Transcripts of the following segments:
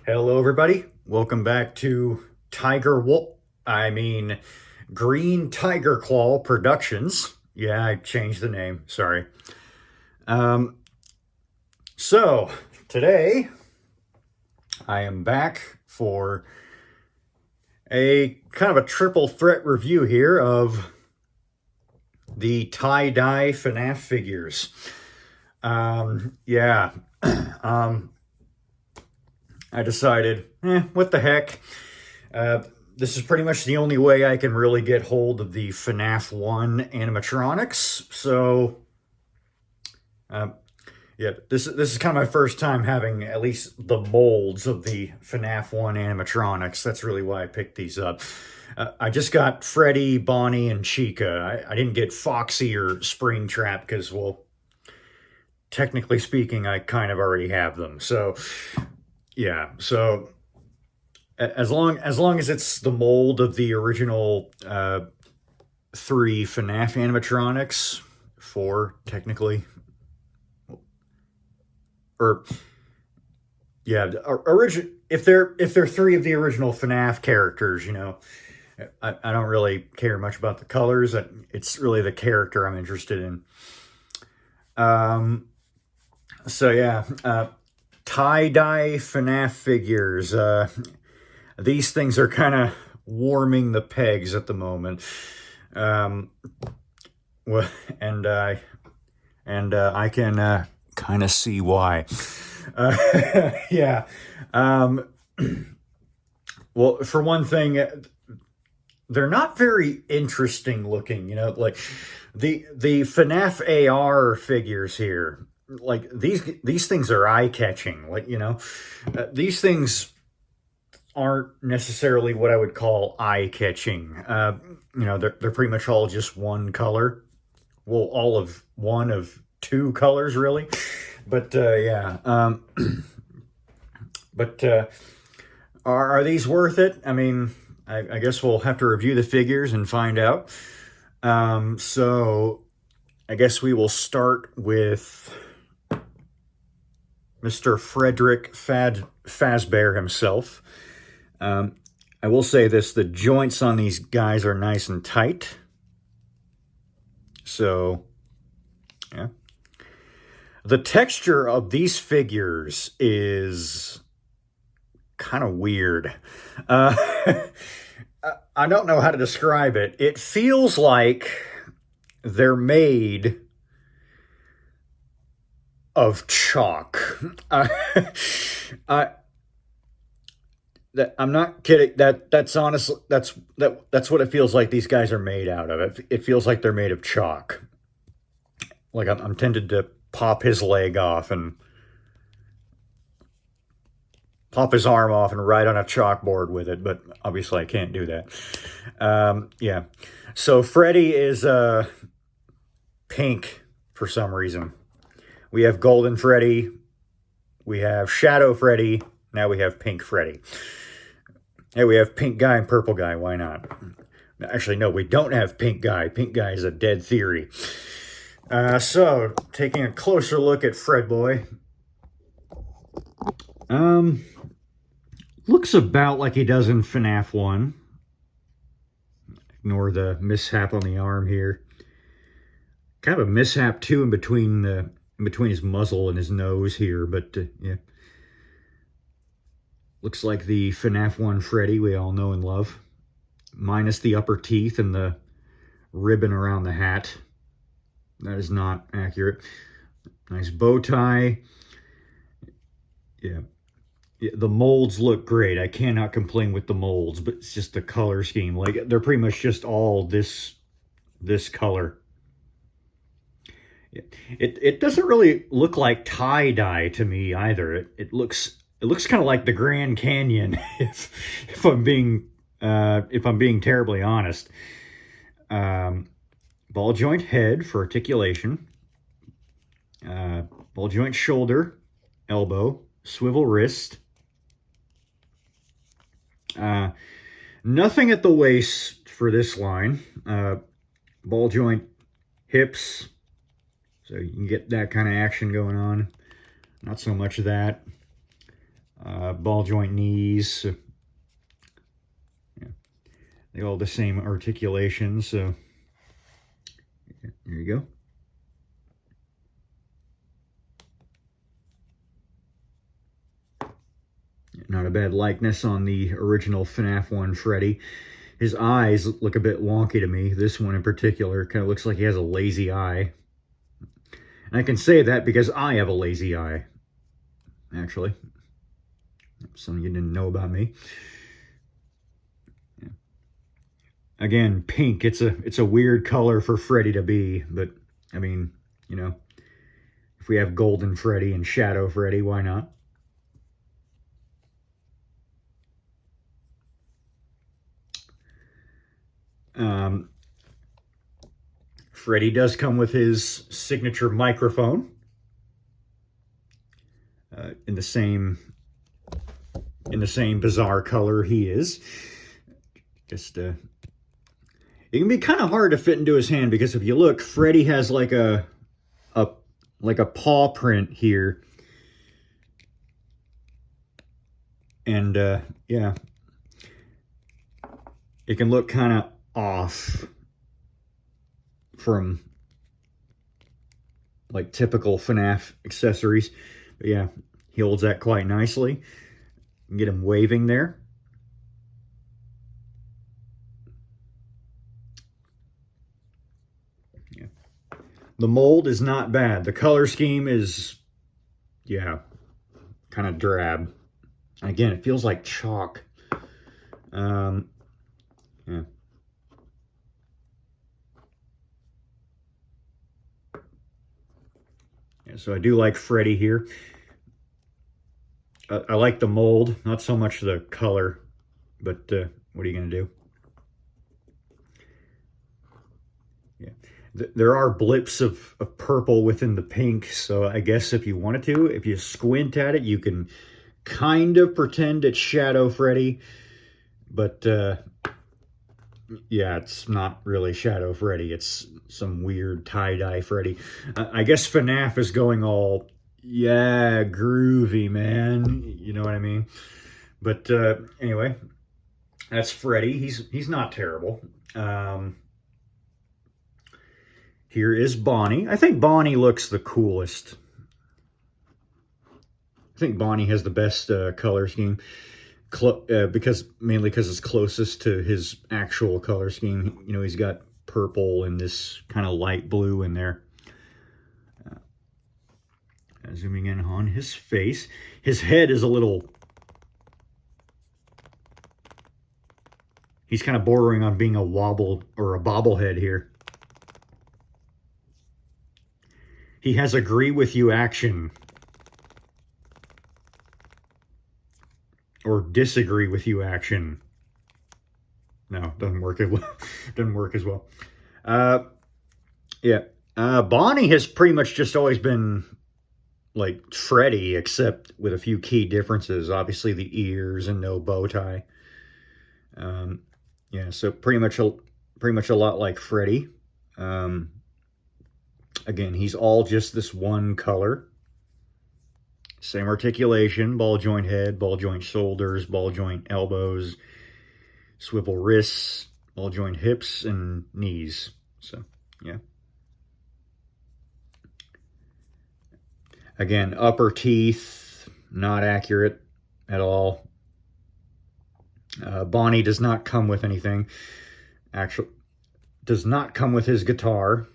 Hello, everybody. Welcome back to Green Tiger Claw Productions. Yeah, I changed the name. Sorry. Um, so today I am back for a kind of a triple threat review here of the tie-dye FNAF figures. Yeah. um, I decided, what the heck? This is pretty much the only way I can really get hold of the FNAF 1 animatronics. So, uh, yeah, this is kind of my first time having at least the molds of the FNAF 1 animatronics. That's really why I picked these up. I just got Freddy, Bonnie, and Chica. I didn't get Foxy or Springtrap because, well, technically speaking, I kind of already have them. So, yeah, so as long as it's the mold of the original 3 FNAF animatronics, 4 technically, or yeah, origin. If they're 3 of the original FNAF characters, I don't really care much about the colors. It's really the character I'm interested in. So yeah, tie-dye FNAF figures. These things are kind of warming the pegs at the moment. Well, and I can kind of see why. Yeah. Well, for one thing, they're not very interesting looking. Like the FNAF AR figures here. Like these things are eye catching. Like these things aren't necessarily what I would call eye catching. They're pretty much all just one color. Well, all of one of 2 colors, really. But yeah. But are these worth it? I mean, I guess we'll have to review the figures and find out. So I guess we will start with Mr. Frederick Fazbear himself. I will say this, the joints on these guys are nice and tight. So, yeah. The texture of these figures is kind of weird. I don't know how to describe it. It feels like they're made of chalk. I'm not kidding. That's honestly that's what it feels like. These guys are made out of. It feels like they're made of chalk. Like I'm tempted to pop his leg off and pop his arm off and write on a chalkboard with it, but obviously I can't do that. Yeah. So Freddy is pink for some reason. We have Golden Freddy. We have Shadow Freddy. Now we have Pink Freddy. Hey, we have Pink Guy and Purple Guy. Why not? Actually, no, we don't have Pink Guy. Pink Guy is a dead theory. So, taking a closer look at Fred Boy. Looks about like he does in FNAF 1. Ignore the mishap on the arm here. Kind of a mishap, too, in between his muzzle and his nose here, but, yeah. Looks like the FNAF 1 Freddy we all know and love. Minus the upper teeth and the ribbon around the hat. That is not accurate. Nice bow tie. Yeah. The molds look great. I cannot complain with the molds, but it's just the color scheme. Like, they're pretty much just all this color. It doesn't really look like tie-dye to me either. It looks kind of like the Grand Canyon, if I'm being terribly honest. Ball joint head for articulation. Ball joint shoulder, elbow, swivel wrist. Nothing at the waist for this line. Ball joint hips, so you can get that kind of action going on. Not so much of that. ball joint knees. So, yeah, they all the same articulation. So there you go. Not a bad likeness on the original FNAF 1 Freddy. His eyes look a bit wonky to me. This one in particular kind of looks like he has a lazy eye. And I can say that because I have a lazy eye, actually. Something you didn't know about me. Yeah. Again, pink. It's a weird color for Freddy to be, but I mean, you know, if we have Golden Freddy and Shadow Freddy, why not? Freddy does come with his signature microphone in the same bizarre color he is. Just it can be kind of hard to fit into his hand because if you look, Freddy has like a paw print here, and yeah, it can look kind of off from like typical FNAF accessories. But yeah, he holds that quite nicely. You can get him waving there. Yeah. The mold is not bad. The color scheme is, yeah, kind of drab. Again, it feels like chalk. Yeah. So I do like Freddy here. I like the mold, not so much the color, but what are you going to do? Yeah. There are blips of purple within the pink, so I guess if you wanted to, if you squint at it, you can kind of pretend it's Shadow Freddy, but yeah, it's not really Shadow Freddy. It's some weird tie-dye Freddy. I guess FNAF is going all, yeah, groovy, man. You know what I mean? But anyway, that's Freddy. He's not terrible. Here is Bonnie. I think Bonnie looks the coolest. I think Bonnie has the best color scheme. Mainly because it's closest to his actual color scheme. You know, he's got purple and this kind of light blue in there. Zooming in on his face. His head is a little... He's kind of bordering on being a wobble or a bobblehead here. He has agree with you action. Or disagree with you action. No, doesn't work as well. Doesn't work as well. Yeah. Bonnie has pretty much just always been like Freddy, except with a few key differences. Obviously the ears and no bow tie. Yeah, so pretty much a lot like Freddy. Again, he's all just this one color. Same articulation, ball joint head, ball joint shoulders, ball joint elbows, swivel wrists, ball joint hips, and knees. So, yeah. Again, upper teeth, not accurate at all. Bonnie does not come with anything. Actually, does not come with his guitar,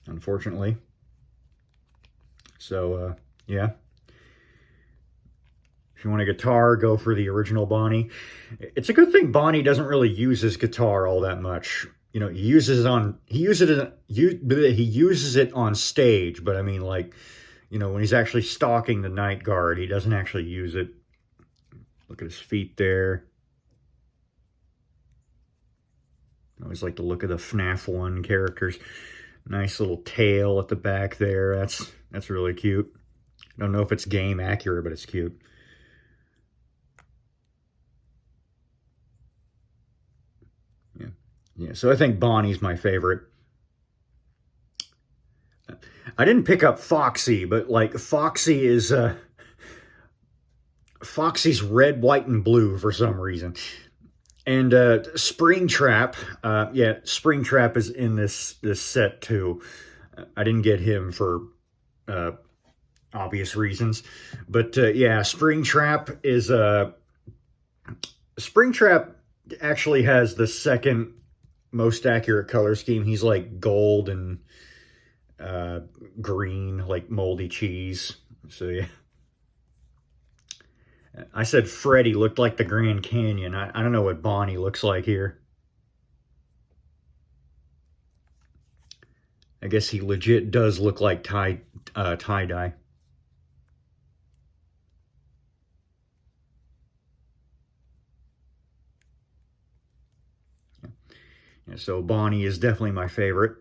unfortunately. So, yeah. If you want a guitar, go for the original Bonnie. It's a good thing Bonnie doesn't really use his guitar all that much. You know, he uses it on stage, but I mean, like, you know, when he's actually stalking the night guard, he doesn't actually use it. Look at his feet there. I always like the look of the FNAF 1 characters. Nice little tail at the back there. That's really cute. I don't know if it's game accurate, but it's cute. Yeah, so I think Bonnie's my favorite. I didn't pick up Foxy, but like Foxy is Foxy's red, white, and blue for some reason. And Springtrap, yeah, Springtrap is in this set too. I didn't get him for uh, obvious reasons, but yeah, Springtrap is Springtrap actually has the second most accurate color scheme. He's like gold and green, like moldy cheese. So yeah. I said Freddy looked like the Grand Canyon. I don't know what Bonnie looks like here. I guess he legit does look like tie-dye. Yeah, so Bonnie is definitely my favorite.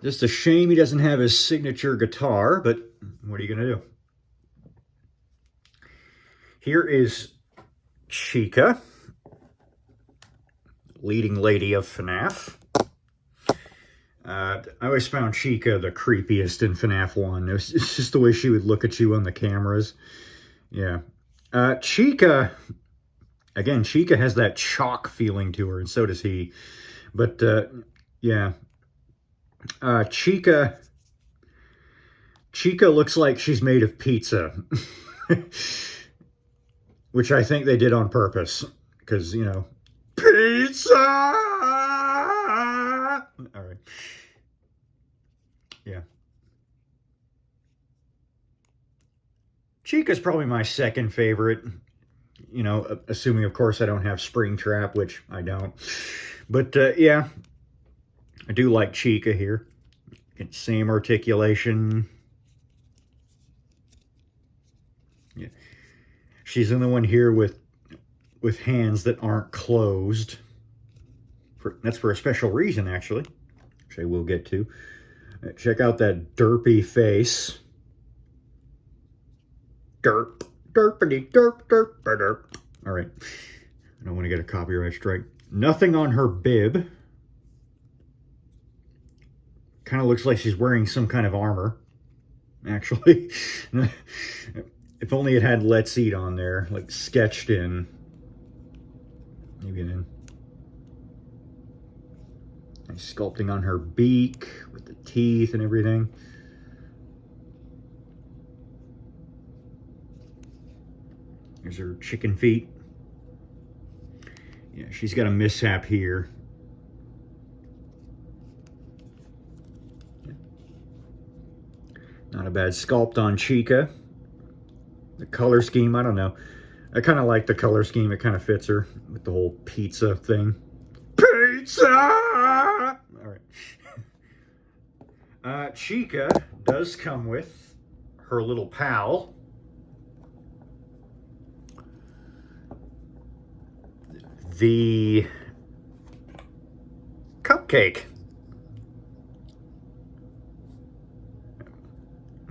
Just a shame he doesn't have his signature guitar, but what are you going to do? Here is Chica, leading lady of FNAF. I always found Chica the creepiest in FNAF 1. It's just the way she would look at you on the cameras. Yeah. Chica, again, Chica has that chalk feeling to her, and so does he. But, yeah. Chica looks like she's made of pizza. Which I think they did on purpose. Because, you know, pizza! All right. Yeah. Chica's probably my second favorite. You know, assuming, of course, I don't have Springtrap, which I don't. But, yeah. I do like Chica here. Same articulation. Yeah. She's the one here with hands that aren't closed. That's for a special reason, actually. Which I will get to. Check out that derpy face. Derp. Derpity derp derp derp. All right. I don't want to get a copyright strike. Nothing on her bib. Kind of looks like she's wearing some kind of armor, actually. If only it had "Let's Eat" on there, like sketched in. Maybe then. Nice sculpting on her beak with the teeth and everything. There's her chicken feet. Yeah, she's got a mishap here. Not a bad sculpt on Chica. The color scheme, I don't know. I kind of like the color scheme. It kind of fits her with the whole pizza thing. Pizza! All right. Chica does come with her little pal. The cupcake.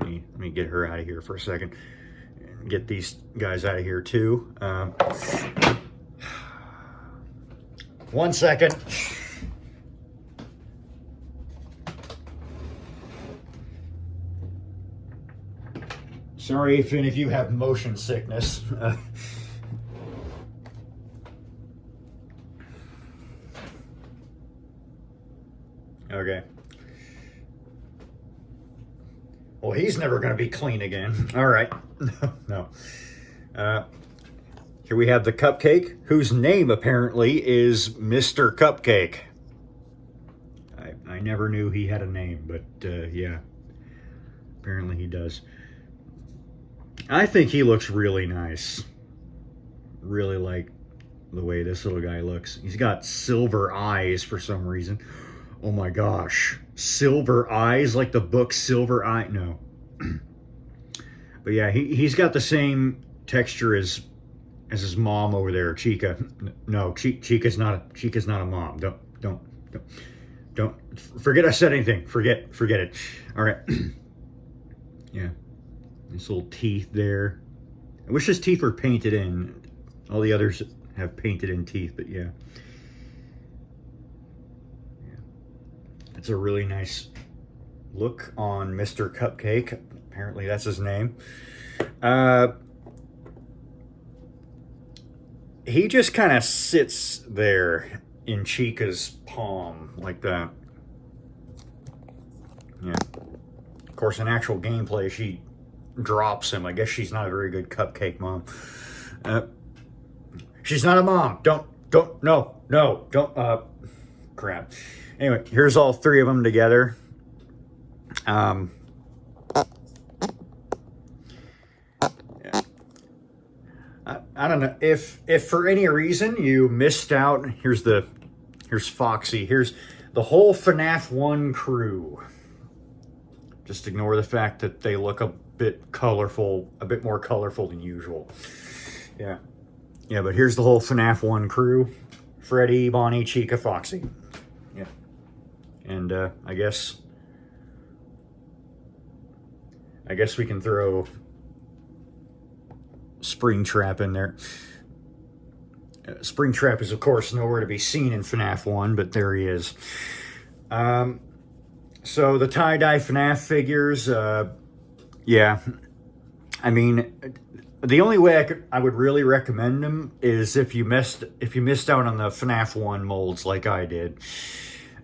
Let me get her out of here for a second. And get these guys out of here too. 1 second. Sorry if any of you have motion sickness. Okay. Well, he's never going to be clean again. All right. No. Here we have the cupcake, whose name apparently is Mr. Cupcake. I never knew he had a name, but yeah. Apparently he does. I think he looks really nice. Really like the way this little guy looks. He's got silver eyes for some reason. Oh my gosh. Silver eyes, like the book Silver Eye. No. But yeah, he's got the same texture as his mom over there, Chica. No, Chica's not a mom. Don't forget I said anything. Forget it. All right. Yeah. Nice little teeth there. I wish his teeth were painted in. All the others have painted in teeth, but yeah. It's a really nice look on Mr. Cupcake. Apparently that's his name. He just kind of sits there in Chica's palm like that. Yeah. Of course, in actual gameplay, she drops him. I guess she's not a very good cupcake mom. She's not a mom. Don't, crap. Anyway, here's all three of them together. Yeah. I don't know if for any reason you missed out. Here's Foxy. Here's the whole FNAF 1 crew. Just ignore the fact that they look a bit colorful, a bit more colorful than usual. Yeah. Yeah, but here's the whole FNAF 1 crew. Freddy, Bonnie, Chica, Foxy. Yeah. And I guess we can throw Springtrap in there. Springtrap is, of course, nowhere to be seen in FNAF 1, but there he is. So the tie-dye FNAF figures, yeah. I mean, the only way I would really recommend them is if you missed out on the FNAF 1 molds like I did.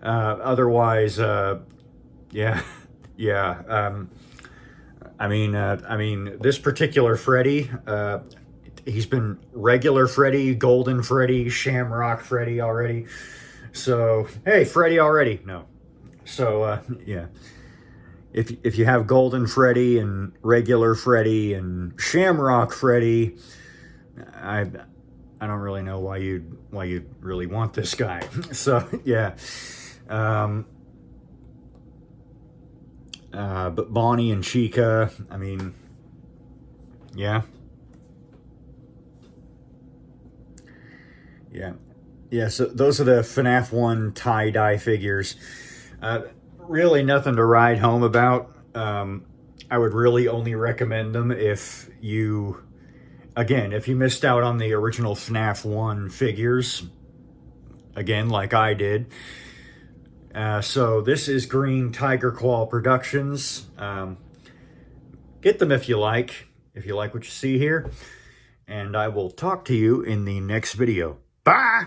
Otherwise, yeah, yeah. I mean, this particular Freddy, he's been regular Freddy, golden Freddy, Shamrock Freddy already. So, hey, Freddy already. No. So, yeah. If you have golden Freddy and regular Freddy and Shamrock Freddy, I don't really know why you'd really want this guy. So, yeah. But Bonnie and Chica, I mean, yeah. Yeah. Yeah, so those are the FNAF 1 tie-dye figures. Really nothing to write home about. I would really only recommend them if you missed out on the original FNAF 1 figures, again, like I did. So this is Green Tiger Claw Productions. Get them if you like what you see here. And I will talk to you in the next video. Bye!